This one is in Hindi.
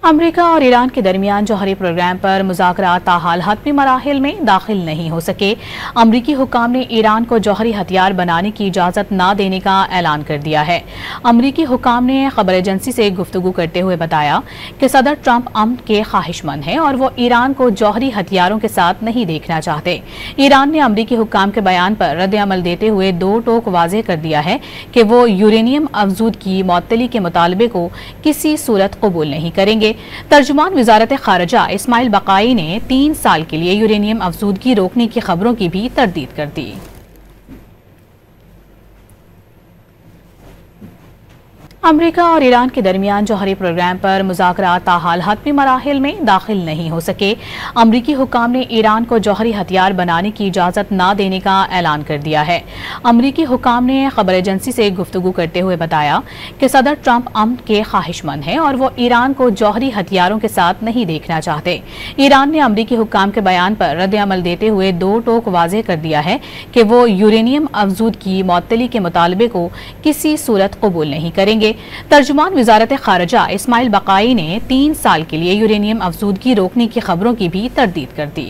अमेरिका और ईरान के दरमियान जौहरी प्रोग्राम पर मुज़ाकरात ताहाल हतमी मराहिल में दाखिल नहीं हो सके। अमरीकी हुक्काम ने ईरान को जौहरी हथियार बनाने की इजाज़त न देने का ऐलान कर दिया है। अमरीकी हुक्काम ने खबर एजेंसी से गुफ्तगू करते हुए बताया कि सदर ट्रंप अमन के ख्वाहिशमंद हैं और वो ईरान को जौहरी हथियारों के साथ नहीं देखना चाहते। ईरान ने अमरीकी हुक्काम के बयान पर रद्द अमल देते हुए दो टोक वाज़ेह कर दिया है कि वो यूरेनियम अफजूद की मुअत्तली के मुतालबे को किसी सूरत कबूल नहीं करेंगे। तर्जुमान वजारत खारजा इस्माइल बकाई ने 3 साल के लिए यूरेनियम अफजूदगी रोकने की खबरों की भी तरदीद कर दी। अमेरिका और ईरान के दरमियान जौहरी प्रोग्राम पर मुज़ाकरात ताहाल हतमी मराहिल में दाखिल नहीं हो सके। अमरीकी हुक्काम ने ईरान को जौहरी हथियार बनाने की इजाज़त न देने का ऐलान कर दिया है। अमरीकी हुक्काम ने खबर एजेंसी से गुफ्तगू करते हुए बताया कि सदर ट्रंप अमन के ख्वाहिशमंद हैं और वो ईरान को जौहरी हथियारों के साथ नहीं देखना चाहते। ईरान ने अमरीकी हुक्काम के बयान पर रद्द अमल देते हुए दो टोक वाज़ेह कर दिया है कि वो यूरेनियम अफजूद की मुअत्तली के मुतालबे को किसी सूरत कबूल नहीं करेंगे। तर्जुमान वजारत खारजा इस्माइल बकाई ने 3 साल के लिए यूरेनियम अफजूदगी रोकने की खबरों की भी तरदीद कर दी।